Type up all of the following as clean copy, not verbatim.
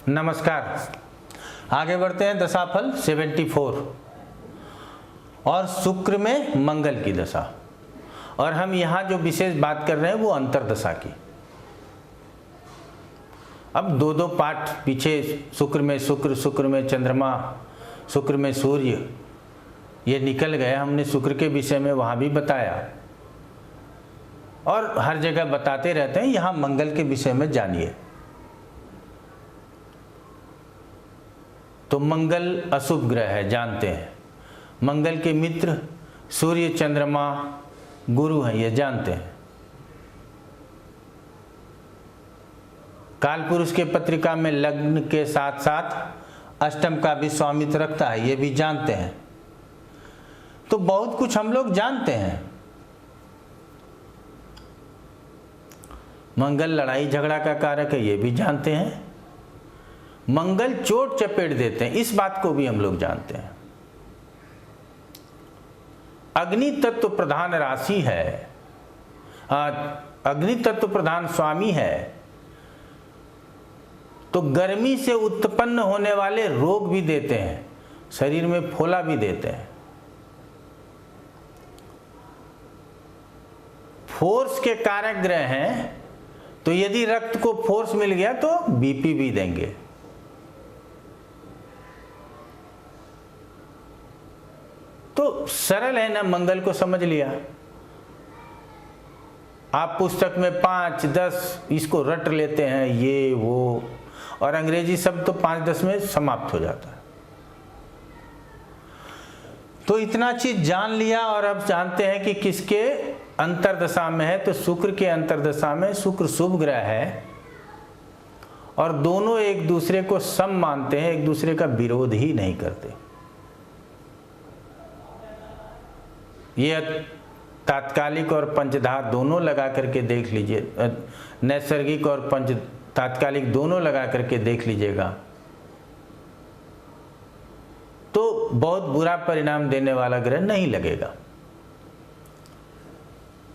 नमस्कार। आगे बढ़ते हैं दशाफल 74 और शुक्र में मंगल की दशा। और हम यहाँ जो विशेष बात कर रहे हैं वो अंतर्दशा की। अब दो पाठ पीछे शुक्र में शुक्र, शुक्र में चंद्रमा, शुक्र में सूर्य, ये निकल गए। हमने शुक्र के विषय में वहाँ भी बताया और हर जगह बताते रहते हैं। यहाँ मंगल के विषय में जानिए। तो मंगल अशुभ ग्रह है, जानते हैं। मंगल के मित्र सूर्य, चंद्रमा, गुरु हैं, ये जानते हैं। कालपुरुष के पत्रिका में लग्न के साथ साथ अष्टम का भी स्वामित्व रखता है, ये भी जानते हैं। तो बहुत कुछ हम लोग जानते हैं। मंगल लड़ाई झगड़ा का कारक है, ये भी जानते हैं। मंगल चोट चपेट देते हैं, इस बात को भी हम लोग जानते हैं। अग्नि तत्व प्रधान राशि है, अग्नि तत्व प्रधान स्वामी है, तो गर्मी से उत्पन्न होने वाले रोग भी देते हैं, शरीर में फोला भी देते हैं। फोर्स के कारक ग्रह हैं, तो यदि रक्त को फोर्स मिल गया तो बीपी भी देंगे। तो सरल है ना, मंगल को समझ लिया। आप पुस्तक में 5, 10 इसको रट लेते हैं, ये वो, और अंग्रेजी शब्द तो 5-10 में समाप्त हो जाता है। तो इतना चीज जान लिया और अब जानते हैं कि किसके अंतर्दशा में है। तो शुक्र के अंतर्दशा में शुक्र शुभ ग्रह है और दोनों एक दूसरे को सम मानते हैं, एक दूसरे का विरोध ही नहीं करते। ये तात्कालिक और पंचधार दोनों लगा करके देख लीजिए, नैसर्गिक और पंच तात्कालिक दोनों लगा करके देख लीजिएगा, तो बहुत बुरा परिणाम देने वाला ग्रह नहीं लगेगा।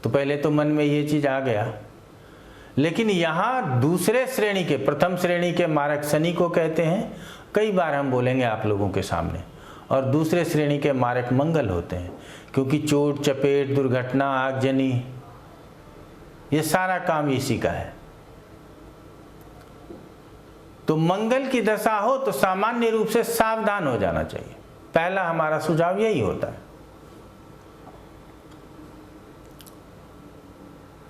तो पहले तो मन में ये चीज आ गया। लेकिन यहां दूसरे श्रेणी के, प्रथम श्रेणी के मारक शनि को कहते हैं, कई बार हम बोलेंगे आप लोगों के सामने। और दूसरे श्रेणी के मारक मंगल होते हैं, क्योंकि चोट चपेट, दुर्घटना, आगजनी, ये सारा काम इसी का है। तो मंगल की दशा हो तो सामान्य रूप से सावधान हो जाना चाहिए। पहला हमारा सुझाव यही होता है,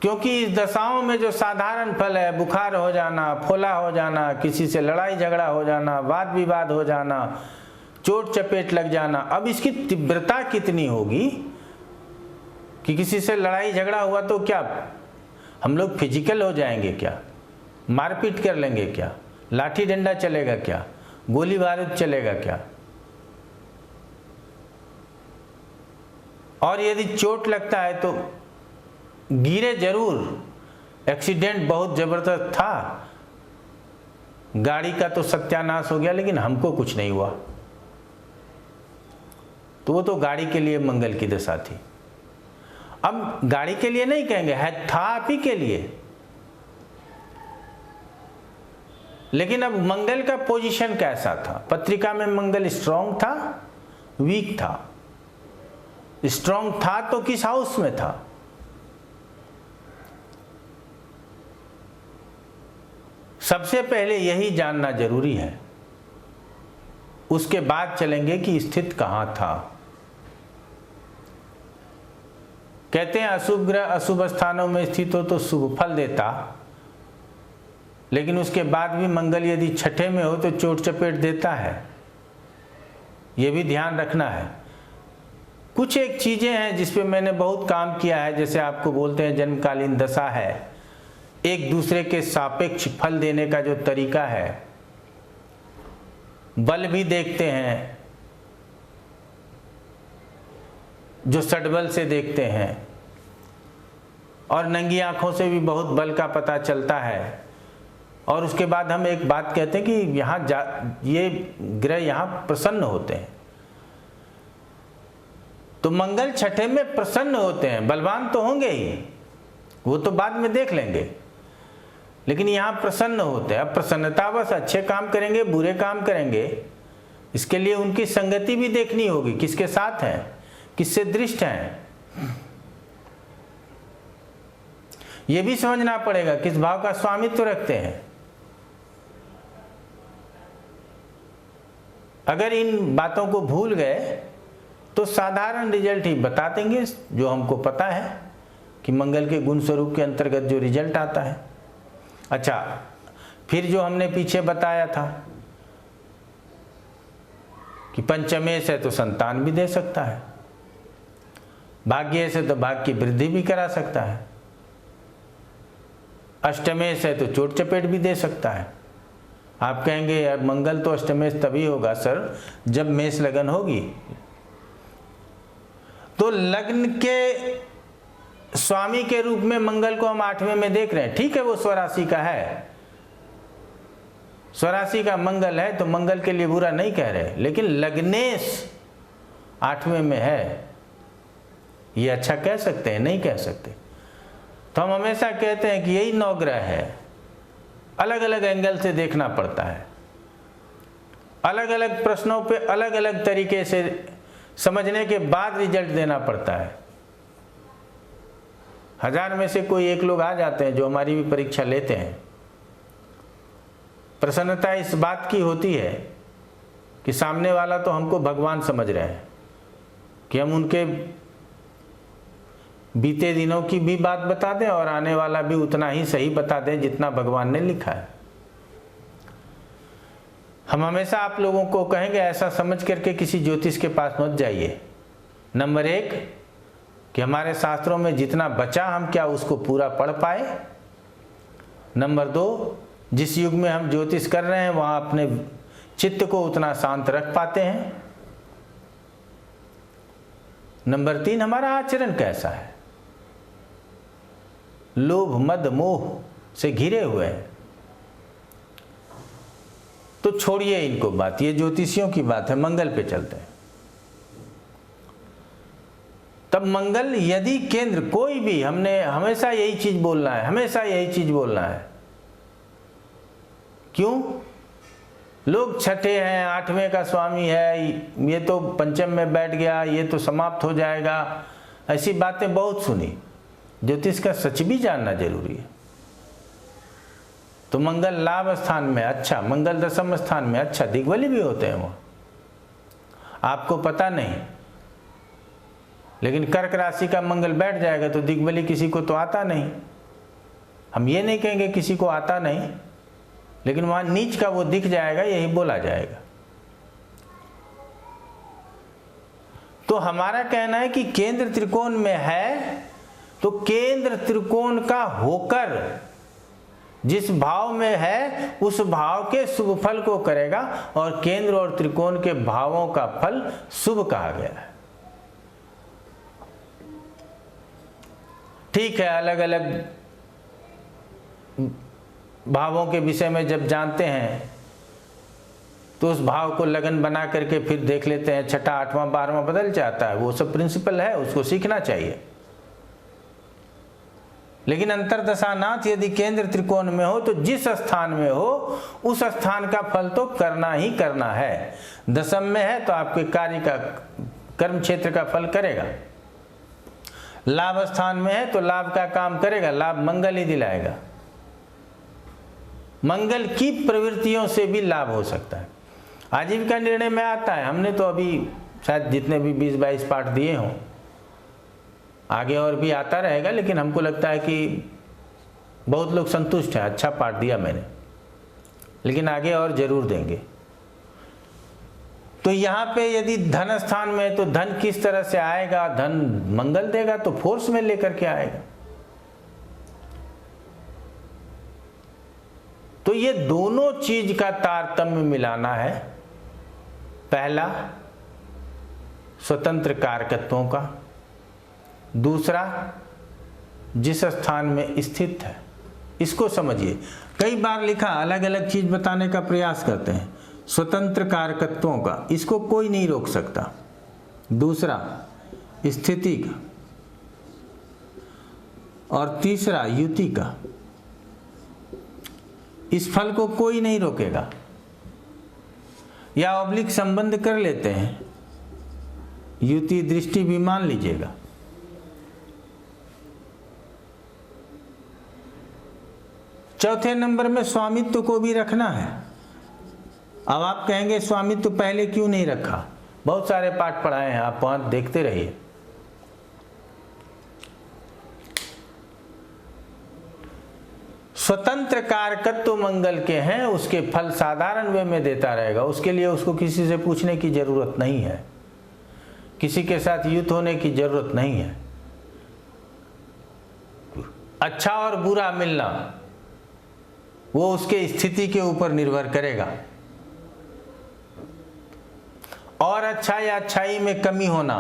क्योंकि इस दशाओं में जो साधारण फल है, बुखार हो जाना, फोला हो जाना, किसी से लड़ाई झगड़ा हो जाना, वाद विवाद हो जाना, चोट चपेट लग जाना, अब इसकी तीव्रता कितनी होगी कि किसी से लड़ाई झगड़ा हुआ तो क्या हम लोग फिजिकल हो जाएंगे, क्या मारपीट कर लेंगे, क्या लाठी डंडा चलेगा, क्या गोली बारूद चलेगा क्या? और यदि चोट लगता है तो गिरे जरूर। एक्सीडेंट बहुत जबरदस्त था, गाड़ी का तो सत्यानाश हो गया, लेकिन हमको कुछ नहीं हुआ। तो वो तो गाड़ी के लिए मंगल की दशा थी। अब गाड़ी के लिए नहीं कहेंगे, है था आप ही के लिए। लेकिन अब मंगल का पोजीशन कैसा था? पत्रिका में मंगल स्ट्रांग था, वीक था? स्ट्रांग था तो किस हाउस में था? सबसे पहले यही जानना जरूरी है, उसके बाद चलेंगे कि स्थित कहां था। कहते हैं अशुभ ग्रह अशुभ स्थानों में स्थित हो तो शुभ फल देता, लेकिन उसके बाद भी मंगल यदि छठे में हो तो चोट चपेट देता है। यह भी ध्यान रखना है। कुछ एक चीजें हैं जिस पे मैंने बहुत काम किया है, जैसे आपको बोलते हैं जन्मकालीन दशा है, एक दूसरे के सापेक्ष फल देने का जो तरीका है, बल भी देखते हैं, जो षड्बल से देखते हैं, और नंगी आंखों से भी बहुत बल का पता चलता है। और उसके बाद हम एक बात कहते हैं कि यहाँ ये ग्रह यहाँ प्रसन्न होते हैं। तो मंगल छठे में प्रसन्न होते हैं, बलवान तो होंगे ही, वो तो बाद में देख लेंगे। लेकिन यहाँ प्रसन्न होते हैं। अब प्रसन्नतावश अच्छे काम करेंगे, बुरे काम करेंगे, इसके लिए उनकी संगति भी देखनी होगी, किसके साथ हैं, किससे दृष्ट हैं, ये भी समझना पड़ेगा, किस भाव का स्वामित्व रखते हैं। अगर इन बातों को भूल गए तो साधारण रिजल्ट ही बता देंगे जो हमको पता है कि मंगल के गुण स्वरूप के अंतर्गत जो रिजल्ट आता है। अच्छा, फिर जो हमने पीछे बताया था कि पंचमेश है तो संतान भी दे सकता है, भाग्य से तो भाग्य की वृद्धि भी करा सकता है, अष्टमेश है तो चोट चपेट भी दे सकता है। आप कहेंगे अब मंगल तो अष्टमेश तभी होगा सर जब मेष लगन होगी। तो लग्न के स्वामी के रूप में मंगल को हम 8वें में देख रहे हैं। ठीक है, वो स्वराशि का है, स्वराशि का मंगल है तो मंगल के लिए बुरा नहीं कह रहे, लेकिन लग्नेश 8वें में है, ये अच्छा कह सकते हैं? नहीं कह सकते। तो हम हमेशा कहते हैं कि यही 9 ग्रह है, अलग अलग एंगल से देखना पड़ता है, अलग अलग प्रश्नों पे अलग अलग तरीके से समझने के बाद रिजल्ट देना पड़ता है। 1000 में से कोई एक लोग आ जाते हैं जो हमारी भी परीक्षा लेते हैं। प्रसन्नता इस बात की होती है कि सामने वाला तो हमको भगवान समझ रहे हैं, कि हम उनके बीते दिनों की भी बात बता दें और आने वाला भी उतना ही सही बता दें जितना भगवान ने लिखा है। हम हमेशा आप लोगों को कहेंगे ऐसा समझ करके किसी ज्योतिष के पास मत जाइए। नंबर 1 कि हमारे शास्त्रों में जितना बचा हम क्या उसको पूरा पढ़ पाए। नंबर 2, जिस युग में हम ज्योतिष कर रहे हैं वहाँ अपने चित्त को उतना शांत रख पाते हैं। नंबर 3, हमारा आचरण कैसा है, लोभ मद मोह से घिरे हुए हैं। तो छोड़िए इनको बात, ये ज्योतिषियों की बात है, मंगल पे चलते हैं। तब मंगल यदि केंद्र कोई भी, हमने हमेशा यही चीज बोलना है, हमेशा यही चीज बोलना है। क्यों? लोग छठे हैं, 8वें का स्वामी है, ये तो पंचम में बैठ गया, ये तो समाप्त हो जाएगा, ऐसी बातें बहुत सुनी। ज्योतिष का सच भी जानना जरूरी है। तो मंगल लाभ स्थान में अच्छा, मंगल दशम स्थान में अच्छा, दिग्बली भी होते हैं वहाँ, आपको पता नहीं। लेकिन कर्क राशि का मंगल बैठ जाएगा तो दिग्बली किसी को तो आता नहीं। हम ये नहीं कहेंगे किसी को आता नहीं, लेकिन वहाँ नीच का वो दिख जाएगा, यही बोला जाएगा। तो हमारा कहना है कि केंद्र त्रिकोण में है तो केंद्र त्रिकोण का होकर जिस भाव में है उस भाव के शुभ फल को करेगा, और केंद्र और त्रिकोण के भावों का फल शुभ कहा गया है। ठीक है, अलग अलग भावों के विषय में जब जानते हैं तो उस भाव को लगन बना करके फिर देख लेते हैं, 6ठा 8वां 12वां बदल जाता है, वो सब प्रिंसिपल है, उसको सीखना चाहिए। लेकिन अंतरदशानाथ यदि केंद्र त्रिकोण में हो तो जिस स्थान में हो उस स्थान का फल तो करना ही करना है। दशम में है तो आपके कार्य का, कर्म क्षेत्र का फल करेगा। लाभ स्थान में है तो लाभ का काम करेगा, लाभ मंगल ही दिलाएगा। मंगल की प्रवृत्तियों से भी लाभ हो सकता है। आजीविका निर्णय में आता है, हमने तो अभी शायद जितने भी 20-22 पाठ दिए हों, आगे और भी आता रहेगा, लेकिन हमको लगता है कि बहुत लोग संतुष्ट हैं, अच्छा पाठ दिया मैंने, लेकिन आगे और जरूर देंगे। तो यहाँ पे यदि धन स्थान में है तो धन किस तरह से आएगा, धन मंगल देगा तो फोर्स में लेकर के आएगा। तो ये दोनों चीज का तारतम्य मिलाना है। पहला स्वतंत्र कारकत्वों का, दूसरा जिस स्थान में स्थित है, इसको समझिए। कई बार लिखा अलग अलग चीज बताने का प्रयास करते हैं। स्वतंत्र कारकत्वों का, इसको कोई नहीं रोक सकता। दूसरा स्थिति का, और तीसरा युति का। इस फल को कोई नहीं रोकेगा। या ऑब्लिक संबंध कर लेते हैं, युति दृष्टि भी मान लीजिएगा। चौथे नंबर में स्वामित्व को भी रखना है। अब आप कहेंगे स्वामित्व पहले क्यों नहीं रखा? बहुत सारे पाठ पढ़ाए हैं, आप वहां देखते रहिए। स्वतंत्र कारकत्व मंगल के हैं, उसके फल साधारण वे में देता रहेगा। उसके लिए उसको किसी से पूछने की जरूरत नहीं है, किसी के साथ युद्ध होने की जरूरत नहीं है। अच्छा और बुरा मिलना वो उसके स्थिति के ऊपर निर्भर करेगा, और अच्छा या अच्छाई में कमी होना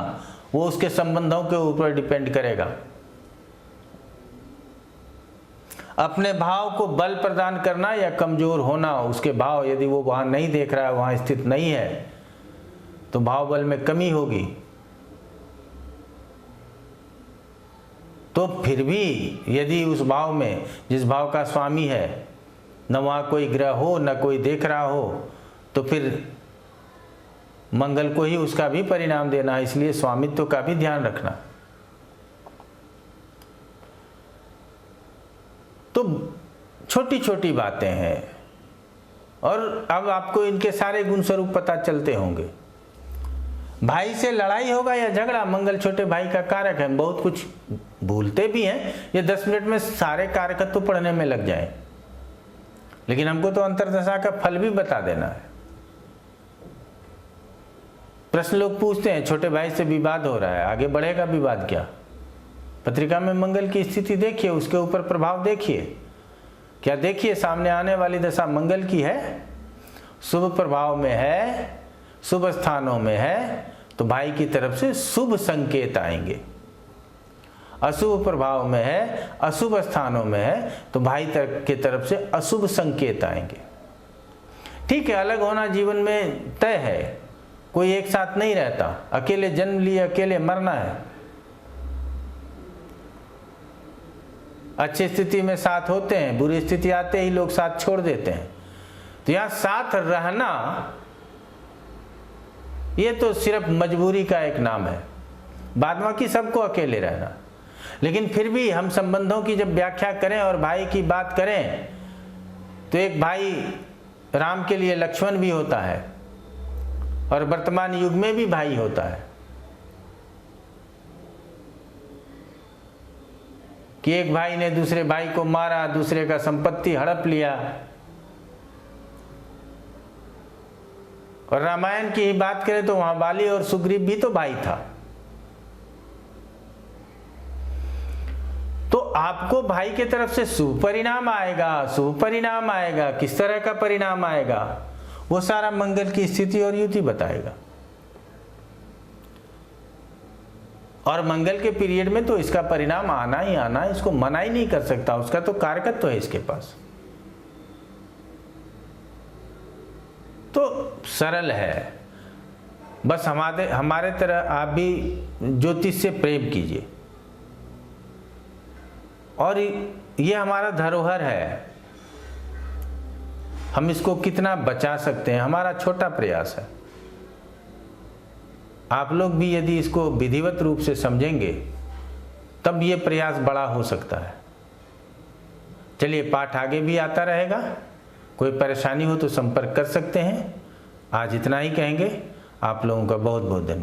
वो उसके संबंधों के ऊपर डिपेंड करेगा। अपने भाव को बल प्रदान करना या कमजोर होना, उसके भाव यदि वो वहां नहीं देख रहा है, वहां स्थित नहीं है, तो भाव बल में कमी होगी। तो फिर भी यदि उस भाव में, जिस भाव का स्वामी है, न वहाँ कोई ग्रह हो न कोई देख रहा हो, तो फिर मंगल को ही उसका भी परिणाम देना है। इसलिए स्वामित्व का भी ध्यान रखना। तो छोटी छोटी बातें हैं, और अब आपको इनके सारे गुण स्वरूप पता चलते होंगे। भाई से लड़ाई होगा या झगड़ा, मंगल छोटे भाई का कारक है। बहुत कुछ भूलते भी हैं, ये 10 मिनट में सारे कारकत्व तो पढ़ने में लग जाए, लेकिन हमको तो अंतर्दशा का फल भी बता देना है। प्रश्न लोग पूछते हैं, छोटे भाई से विवाद हो रहा है, आगे बढ़ेगा विवाद क्या? पत्रिका में मंगल की स्थिति देखिए, उसके ऊपर प्रभाव देखिए। क्या देखिए, सामने आने वाली दशा मंगल की है, शुभ प्रभाव में है, शुभ स्थानों में है, तो भाई की तरफ से शुभ संकेत आएंगे। अशुभ प्रभाव में है, अशुभ स्थानों में है, तो भाई की तरफ से अशुभ संकेत आएंगे। ठीक है, अलग होना जीवन में तय है, कोई एक साथ नहीं रहता। अकेले जन्म लिए अकेले मरना है। अच्छी स्थिति में साथ होते हैं, बुरी स्थिति आते ही लोग साथ छोड़ देते हैं। तो यहाँ साथ रहना ये तो सिर्फ मजबूरी का एक नाम है, बाद बाकी सबको अकेले रहना। लेकिन फिर भी हम संबंधों की जब व्याख्या करें और भाई की बात करें, तो एक भाई राम के लिए लक्ष्मण भी होता है, और वर्तमान युग में भी भाई होता है। कि एक भाई ने दूसरे भाई को मारा, दूसरे का संपत्ति हड़प लिया। और रामायण की ही बात करें तो वहां बाली और सुग्रीव भी तो भाई था। तो आपको भाई के तरफ से शुभ परिणाम आएगा, शुभ परिणाम आएगा, किस तरह का परिणाम आएगा, वो सारा मंगल की स्थिति और युति बताएगा। और मंगल के पीरियड में तो इसका परिणाम आना ही आना, इसको मना ही नहीं कर सकता, उसका तो कारकत्व तो है इसके पास। तो सरल है, बस हमारे तरह आप भी ज्योतिष से प्रेम कीजिए। और ये हमारा धरोहर है, हम इसको कितना बचा सकते हैं, हमारा छोटा प्रयास है। आप लोग भी यदि इसको विधिवत रूप से समझेंगे, तब ये प्रयास बड़ा हो सकता है। चलिए, पाठ आगे भी आता रहेगा, कोई परेशानी हो तो संपर्क कर सकते हैं। आज इतना ही कहेंगे। आप लोगों का बहुत बहुत धन्यवाद।